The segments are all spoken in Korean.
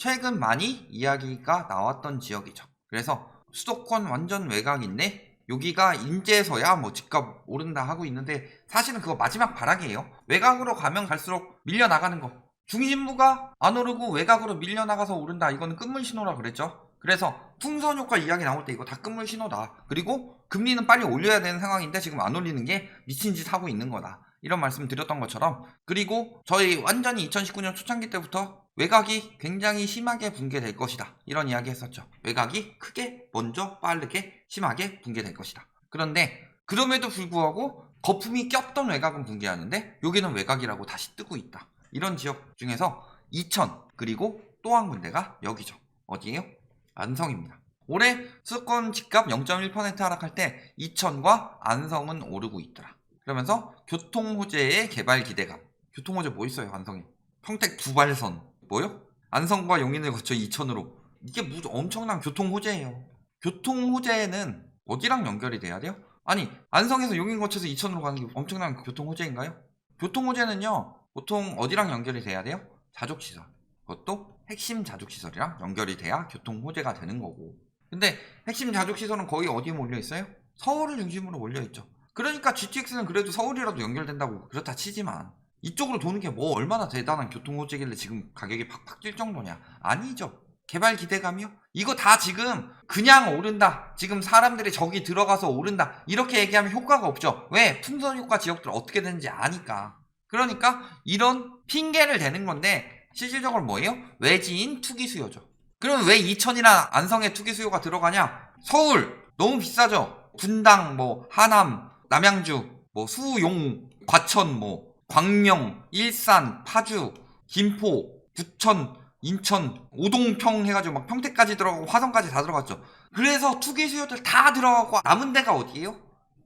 최근 많이 이야기가 나왔던 지역이죠. 그래서 수도권 완전 외곽인데 여기가 인제에서야 뭐 집값 오른다 하고 있는데 사실은 그거 마지막 발악이에요. 외곽으로 가면 갈수록 밀려나가는 거. 중심부가 안 오르고 외곽으로 밀려나가서 오른다. 이거는 끝물 신호라 그랬죠. 그래서 풍선 효과 이야기 나올 때 이거 다 끝물 신호다. 그리고 금리는 빨리 올려야 되는 상황인데 지금 안 올리는 게 미친 짓 하고 있는 거다. 이런 말씀 드렸던 것처럼, 그리고 저희 완전히 2019년 초창기 때부터 외곽이 굉장히 심하게 붕괴될 것이다. 이런 이야기 했었죠. 외곽이 크게, 먼저, 빠르게, 심하게 붕괴될 것이다. 그런데 그럼에도 불구하고 거품이 꼈던 외곽은 붕괴하는데 여기는 외곽이라고 다시 뜨고 있다. 이런 지역 중에서 이천, 그리고 또 한 군데가 여기죠. 어디예요? 안성입니다. 올해 수도권 집값 0.1% 하락할 때 이천과 안성은 오르고 있더라. 그러면서 교통호재의 개발 기대감. 교통호재 뭐 있어요, 안성에? 평택 두발선. 뭐요? 안성과 용인을 거쳐 이천으로. 이게 무슨 엄청난 교통호재예요. 교통호재는 어디랑 연결이 돼야 돼요? 아니, 안성에서 용인 거쳐서 이천으로 가는 게 엄청난 교통호재인가요? 교통호재는요, 보통 어디랑 연결이 돼야 돼요? 자족시설. 그것도 핵심 자족시설이랑 연결이 돼야 교통호재가 되는 거고. 근데 핵심 자족시설은 거의 어디에 몰려있어요? 서울을 중심으로 몰려있죠. 그러니까 GTX는 그래도 서울이라도 연결된다고 그렇다 치지만 이쪽으로 도는 게 뭐 얼마나 대단한 교통호재길래 지금 가격이 팍팍 뛸 정도냐? 아니죠. 개발 기대감이요? 이거 다 지금 그냥 오른다. 지금 사람들이 저기 들어가서 오른다. 이렇게 얘기하면 효과가 없죠. 왜? 풍선 효과 지역들 어떻게 되는지 아니까. 그러니까 이런 핑계를 대는 건데 실질적으로 뭐예요? 외지인 투기 수요죠. 그럼 왜 이천이나 안성에 투기 수요가 들어가냐? 서울 너무 비싸죠. 분당, 뭐 하남, 남양주, 뭐 수용, 과천, 뭐 광명, 일산, 파주, 김포, 부천, 인천, 오동평 해가지고 막 평택까지 들어가고 화성까지 다 들어갔죠. 그래서 투기 수요들 다 들어가고 남은 데가 어디예요?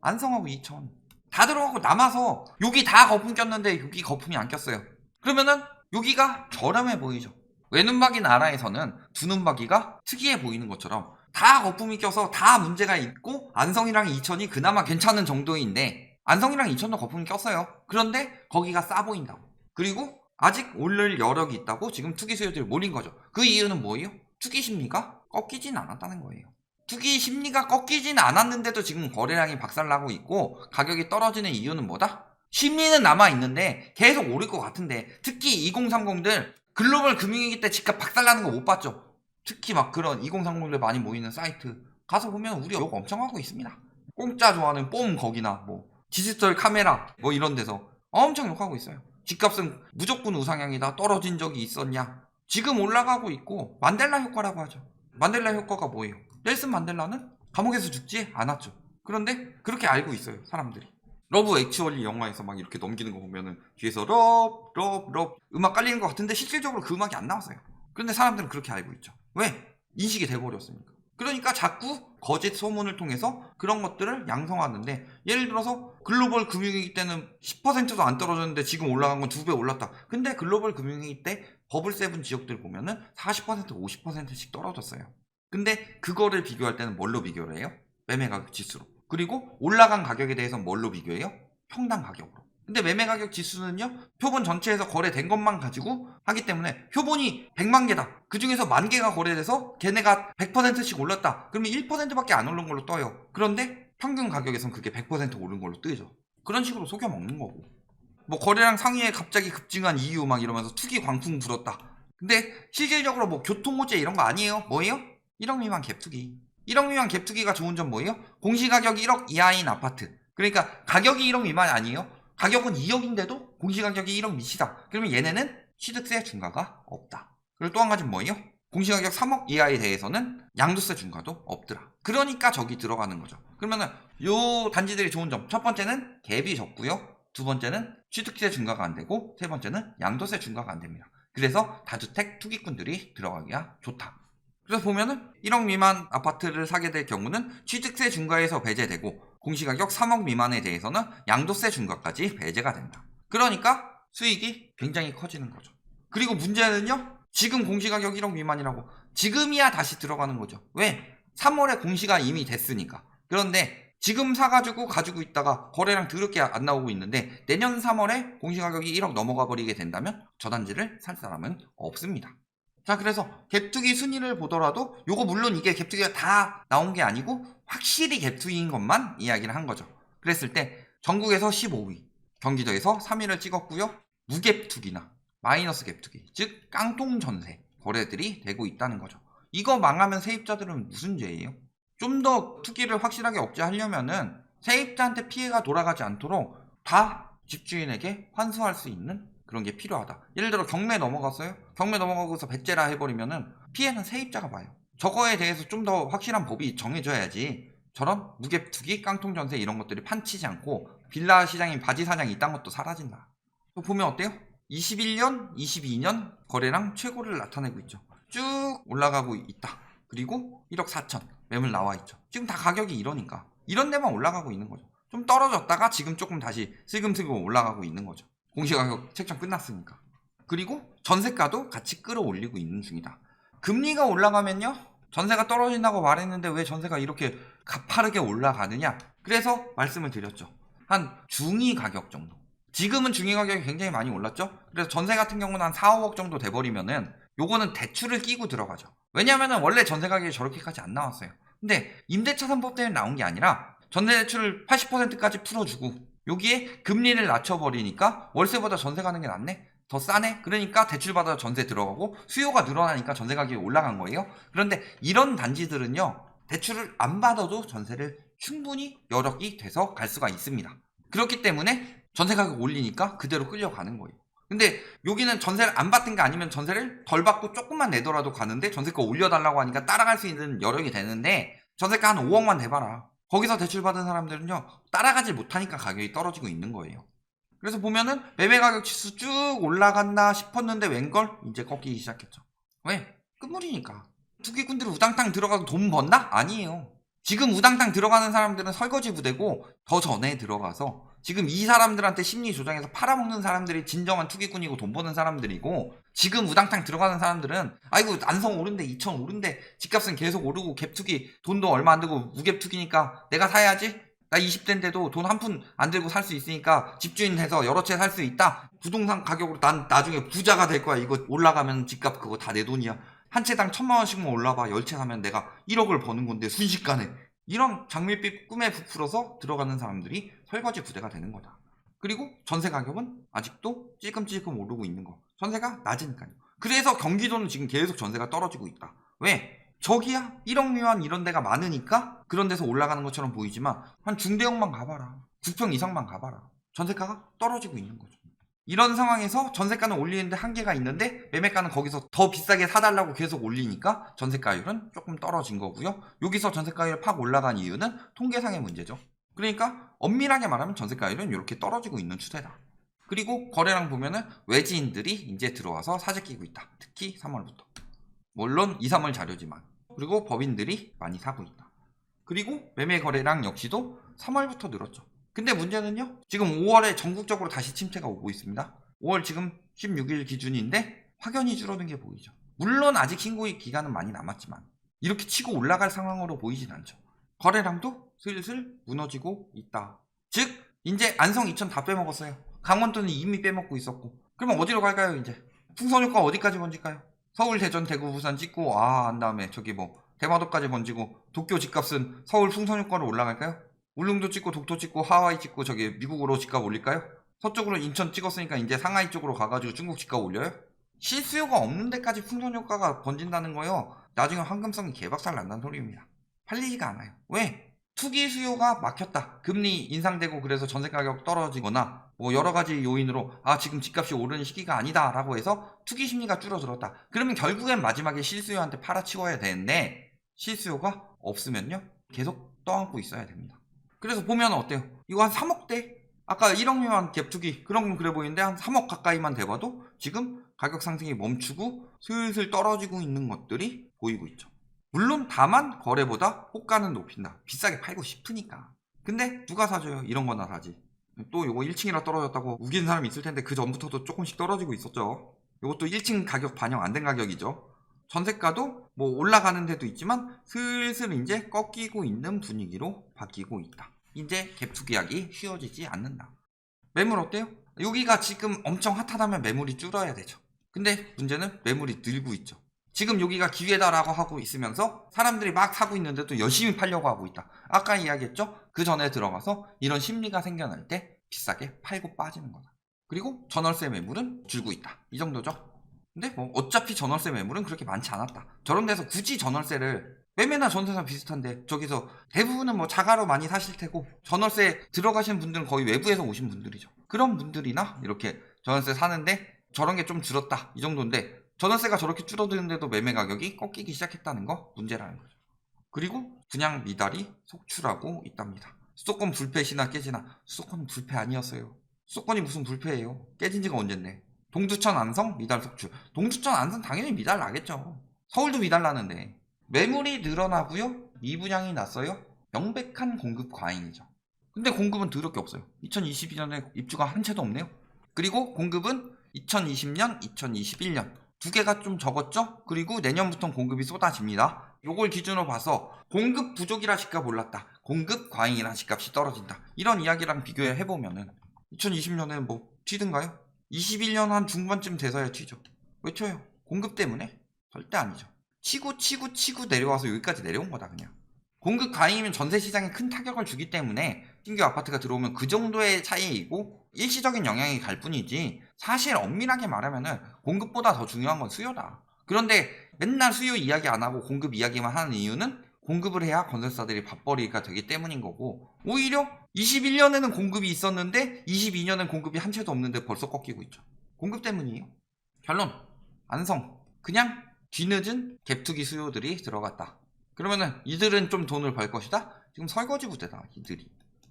안성하고 이천. 다 들어가고 남아서 여기 다 거품 꼈는데 여기 거품이 안 꼈어요. 그러면은 여기가 저렴해 보이죠. 외눈박이 나라에서는 두눈박이가 특이해 보이는 것처럼 다 거품이 껴서 다 문제가 있고 안성이랑 이천이 그나마 괜찮은 정도인데 안성이랑 이천도 거품이 꼈어요. 그런데 거기가 싸 보인다고. 그리고 아직 오를 여력이 있다고 지금 투기 수요들이 몰린 거죠. 그 이유는 뭐예요? 투기 심리가 꺾이진 않았다는 거예요. 투기 심리가 꺾이진 않았는데도 지금 거래량이 박살나고 있고 가격이 떨어지는 이유는 뭐다? 심리는 남아있는데 계속 오를 것 같은데, 특히 2030들 글로벌 금융위기 때 집값 박살나는 거 못 봤죠? 특히 막 그런 2030들 많이 모이는 사이트 가서 보면 우리 욕 엄청 하고 있습니다. 공짜 좋아하는 뽐 거기나 뭐 디지털 카메라 뭐 이런 데서 엄청 욕하고 있어요. 집값은 무조건 우상향이다. 떨어진 적이 있었냐? 지금 올라가고 있고 만델라 효과라고 하죠. 만델라 효과가 뭐예요? 넬슨 만델라는 감옥에서 죽지 않았죠. 그런데 그렇게 알고 있어요, 사람들이. 러브 액츄얼리 영화에서 막 이렇게 넘기는 거 보면은 뒤에서 럽 음악 깔리는 것 같은데 실질적으로 그 음악이 안 나왔어요. 그런데 사람들은 그렇게 알고 있죠. 왜? 인식이 돼버렸으니까. 그러니까 자꾸 거짓 소문을 통해서 그런 것들을 양성하는데, 예를 들어서 글로벌 금융위기 때는 10%도 안 떨어졌는데 지금 올라간 건 2배 올랐다. 근데 글로벌 금융위기 때 버블7 지역들 보면은 40% 50%씩 떨어졌어요. 근데 그거를 비교할 때는 뭘로 비교를 해요? 매매가격 지수로. 그리고 올라간 가격에 대해서 뭘로 비교해요? 평당 가격으로. 근데 매매가격 지수는요, 표본 전체에서 거래된 것만 가지고 하기 때문에 표본이 100만 개다. 그 중에서 10,000개가 거래돼서 걔네가 100%씩 올랐다. 그러면 1%밖에 안 오른 걸로 떠요. 그런데 평균 가격에선 그게 100% 오른 걸로 뜨죠. 그런 식으로 속여 먹는 거고. 뭐 거래량 상위에 갑자기 급증한 이유 막 이러면서 투기 광풍 불었다. 근데 실질적으로 뭐 교통호재 이런 거 아니에요. 뭐예요? 1억 미만 갭투기. 1억 미만 갭투기가 좋은 점 뭐예요? 공시가격 1억 이하인 아파트. 그러니까 가격이 1억 미만이 아니에요. 가격은 2억인데도 공시가격이 1억 미치다. 그러면 얘네는 취득세 중과가 없다. 그리고 또 한 가지는 뭐예요? 공시가격 3억 이하에 대해서는 양도세 중과도 없더라. 그러니까 저기 들어가는 거죠. 그러면은 요 단지들이 좋은 점, 첫 번째는 갭이 적고요. 두 번째는 취득세 중과가 안 되고, 세 번째는 양도세 중과가 안 됩니다. 그래서 다주택 투기꾼들이 들어가기가 좋다. 그래서 보면은 1억 미만 아파트를 사게 될 경우는 취득세 중과에서 배제되고, 공시가격 3억 미만에 대해서는 양도세 중과까지 배제가 된다. 그러니까 수익이 굉장히 커지는 거죠. 그리고 문제는요, 지금 공시가격 1억 미만이라고 지금이야 다시 들어가는 거죠. 왜? 3월에 공시가 이미 됐으니까. 그런데 지금 사가지고 가지고 있다가 거래량 더럽게 안 나오고 있는데 내년 3월에 공시가격이 1억 넘어가 버리게 된다면 저 단지를 살 사람은 없습니다. 자, 그래서 갭투기 순위를 보더라도 요거 물론 이게 갭투기가 다 나온 게 아니고 확실히 갭투기인 것만 이야기를 한 거죠. 그랬을 때 전국에서 15위, 경기도에서 3위를 찍었고요. 무갭투기나 마이너스 갭투기, 즉 깡통 전세 거래들이 되고 있다는 거죠. 이거 망하면 세입자들은 무슨 죄예요? 좀 더 투기를 확실하게 억제하려면은 세입자한테 피해가 돌아가지 않도록 다 집주인에게 환수할 수 있는 그런 게 필요하다. 예를 들어 경매 넘어갔어요? 경매 넘어가고서 배째라 해버리면은 피해는 세입자가 봐요. 저거에 대해서 좀 더 확실한 법이 정해져야지 저런 무갭투기, 깡통전세 이런 것들이 판치지 않고 빌라 시장인 바지 사장이 이딴 것도 사라진다. 또 보면 어때요? 21년, 22년 거래량 최고를 나타내고 있죠. 쭉 올라가고 있다. 그리고 1억 4천 매물 나와 있죠. 지금 다 가격이 이러니까 이런 데만 올라가고 있는 거죠. 좀 떨어졌다가 지금 조금 다시 슬금슬금 올라가고 있는 거죠. 공시가격 책정 끝났으니까. 그리고 전세가도 같이 끌어올리고 있는 중이다. 금리가 올라가면요, 전세가 떨어진다고 말했는데 왜 전세가 이렇게 가파르게 올라가느냐? 그래서 말씀을 드렸죠. 한 중위 가격 정도. 지금은 중위 가격이 굉장히 많이 올랐죠. 그래서 전세 같은 경우는 한 4, 5억 정도 돼버리면은 요거는 대출을 끼고 들어가죠. 왜냐면은 원래 전세 가격이 저렇게까지 안 나왔어요. 근데 임대차 3법 때문에 나온 게 아니라 전세 대출을 80%까지 풀어주고 여기에 금리를 낮춰버리니까 월세보다 전세 가는 게 낫네? 더 싸네? 그러니까 대출받아 전세 들어가고 수요가 늘어나니까 전세 가격이 올라간 거예요. 그런데 이런 단지들은요, 대출을 안 받아도 전세를 충분히 여력이 돼서 갈 수가 있습니다. 그렇기 때문에 전세 가격 올리니까 그대로 끌려가는 거예요. 근데 여기는 전세를 안 받든 게 아니면 전세를 덜 받고 조금만 내더라도 가는데 전세가 올려달라고 하니까 따라갈 수 있는 여력이 되는데 전세가 한 5억만 내봐라. 거기서 대출받은 사람들은요, 따라가지 못하니까 가격이 떨어지고 있는 거예요. 그래서 보면은 매매 가격 지수 쭉 올라간다 싶었는데 웬걸? 이제 꺾이기 시작했죠. 왜? 끝물이니까. 투기꾼들이 우당탕 들어가서 돈 번다? 아니에요. 지금 우당탕 들어가는 사람들은 설거지 부대고 더 전에 들어가서 지금 이 사람들한테 심리 조장해서 팔아먹는 사람들이 진정한 투기꾼이고 돈 버는 사람들이고, 지금 우당탕 들어가는 사람들은 아이고 안성 오른데 2천 오른데 집값은 계속 오르고 갭투기 돈도 얼마 안 들고 무갭투기니까 내가 사야지, 나 20대인데도 돈 한 푼 안 들고 살 수 있으니까 집주인 해서 여러 채 살 수 있다, 부동산 가격으로 난 나중에 부자가 될 거야, 이거 올라가면 집값 그거 다 내 돈이야, 한 채당 1,000만 원씩만 올라봐, 10채 사면 내가 1억을 버는 건데 순식간에, 이런 장밋빛 꿈에 부풀어서 들어가는 사람들이 설거지 부대가 되는 거다. 그리고 전세 가격은 아직도 찔끔찔끔 오르고 있는 거. 전세가 낮으니까요. 그래서 경기도는 지금 계속 전세가 떨어지고 있다. 왜? 저기야 1억 미만 이런 데가 많으니까 그런 데서 올라가는 것처럼 보이지만 한 중대형만 가봐라, 9평 이상만 가봐라, 전세가가 떨어지고 있는 거죠. 이런 상황에서 전세가는 올리는데 한계가 있는데 매매가는 거기서 더 비싸게 사달라고 계속 올리니까 전세가율은 조금 떨어진 거고요. 여기서 전세가율이 팍 올라간 이유는 통계상의 문제죠. 그러니까 엄밀하게 말하면 전세가율은 이렇게 떨어지고 있는 추세다. 그리고 거래량 보면은 외지인들이 이제 들어와서 사재 끼고 있다. 특히 3월부터. 물론 2, 3월 자료지만. 그리고 법인들이 많이 사고 있다. 그리고 매매 거래량 역시도 3월부터 늘었죠. 근데 문제는요, 지금 5월에 전국적으로 다시 침체가 오고 있습니다. 5월 지금 16일 기준인데 확연히 줄어든 게 보이죠. 물론 아직 신고 기간은 많이 남았지만 이렇게 치고 올라갈 상황으로 보이진 않죠. 거래량도 슬슬 무너지고 있다. 즉 이제 안성, 이천 다 빼먹었어요. 강원도는 이미 빼먹고 있었고, 그러면 어디로 갈까요? 이제 풍선효과 어디까지 번질까요? 서울, 대전, 대구, 부산 찍고 한 다음에 저기 뭐 대마도까지 번지고 도쿄 집값은 서울 풍선효과로 올라갈까요? 울릉도 찍고 독도 찍고 하와이 찍고 저기 미국으로 집값 올릴까요? 서쪽으로 인천 찍었으니까 이제 상하이 쪽으로 가가지고 중국 집값 올려요? 실수요가 없는 데까지 풍선효과가 번진다는 거요, 나중에 황금성이 개박살 난다는 소리입니다. 팔리지가 않아요. 왜? 투기 수요가 막혔다, 금리 인상되고 그래서 전세 가격 떨어지거나 뭐 여러 가지 요인으로 지금 집값이 오르는 시기가 아니다 라고 해서 투기 심리가 줄어들었다. 그러면 결국엔 마지막에 실수요한테 팔아치워야 되는데 실수요가 없으면요, 계속 떠안고 있어야 됩니다. 그래서 보면 어때요? 이거 한 3억대? 아까 1억 미만 갭투기 그런 건 그래 보이는데 한 3억 가까이만 돼봐도 지금 가격 상승이 멈추고 슬슬 떨어지고 있는 것들이 보이고 있죠. 물론 다만 거래보다 호가는 높인다. 비싸게 팔고 싶으니까. 근데 누가 사줘요? 이런 거나 사지. 또 요거 1층이라 떨어졌다고 우기는 사람이 있을 텐데 그 전부터도 조금씩 떨어지고 있었죠. 요것도 1층 가격 반영 안 된 가격이죠. 전세가도 뭐 올라가는 데도 있지만 슬슬 이제 꺾이고 있는 분위기로 바뀌고 있다. 이제 갭투기 하기 쉬워지지 않는다. 매물 어때요? 여기가 지금 엄청 핫하다면 매물이 줄어야 되죠. 근데 문제는 매물이 늘고 있죠. 지금 여기가 기회다라고 하고 있으면서 사람들이 막 사고 있는데 또 열심히 팔려고 하고 있다. 아까 이야기했죠? 그 전에 들어가서 이런 심리가 생겨날 때 비싸게 팔고 빠지는 거다. 그리고 전월세 매물은 줄고 있다. 이 정도죠. 근데 뭐 어차피 전월세 매물은 그렇게 많지 않았다. 저런 데서 굳이 전월세를 매매나 전세나 비슷한데 저기서 대부분은 뭐 자가로 많이 사실 테고 전월세 들어가신 분들은 거의 외부에서 오신 분들이죠. 그런 분들이나 이렇게 전월세 사는데 저런 게 좀 줄었다. 이 정도인데 전월세가 저렇게 줄어드는데도 매매 가격이 꺾이기 시작했다는 거 문제라는 거죠. 그리고 그냥 미달이 속출하고 있답니다. 수도권 불패시나 깨지나 수도권은 불패 아니었어요. 수도권이 무슨 불패예요. 깨진 지가 언젠데. 동두천 안성 미달 속출. 동두천 안성 당연히 미달 나겠죠. 서울도 미달 나는데. 매물이 늘어나고요. 미분양이 났어요. 명백한 공급 과잉이죠. 근데 공급은 더럽게 없어요. 2022년에 입주가 한 채도 없네요. 그리고 공급은 2020년, 2021년 두 개가 좀 적었죠? 그리고 내년부터는 공급이 쏟아집니다. 요걸 기준으로 봐서 공급 부족이라 집값 올랐다. 공급 과잉이라 집값이 떨어진다. 이런 이야기랑 비교해보면은 2020년에는 뭐 튀든가요? 21년 한 중반쯤 돼서야 튀죠. 왜 튀어요? 공급 때문에? 절대 아니죠. 치고 내려와서 여기까지 내려온 거다 그냥. 공급 과잉이면 전세 시장에 큰 타격을 주기 때문에 신규 아파트가 들어오면 그 정도의 차이이고 일시적인 영향이 갈 뿐이지 사실 엄밀하게 말하면은 공급보다 더 중요한 건 수요다. 그런데 맨날 수요 이야기 안 하고 공급 이야기만 하는 이유는 공급을 해야 건설사들이 밥벌이가 되기 때문인 거고 오히려 21년에는 공급이 있었는데 22년엔 공급이 한 채도 없는데 벌써 꺾이고 있죠. 공급 때문이에요. 결론 안성 그냥 뒤늦은 갭투기 수요들이 들어갔다. 그러면은 이들은 좀 돈을 벌 것이다? 지금 설거지 부대다 이들이.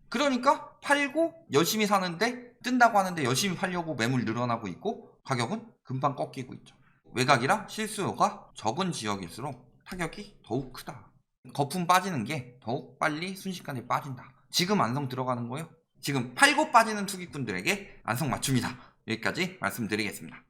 그러니까 팔고 열심히 사는데 뜬다고 하는데 열심히 팔려고 매물 늘어나고 있고 가격은 금방 꺾이고 있죠. 외곽이랑 실수요가 적은 지역일수록 타격이 더욱 크다. 거품 빠지는 게 더욱 빨리 순식간에 빠진다. 지금 안성 들어가는 거요? 지금 팔고 빠지는 투기꾼들에게 안성 맞춤이다. 여기까지 말씀드리겠습니다.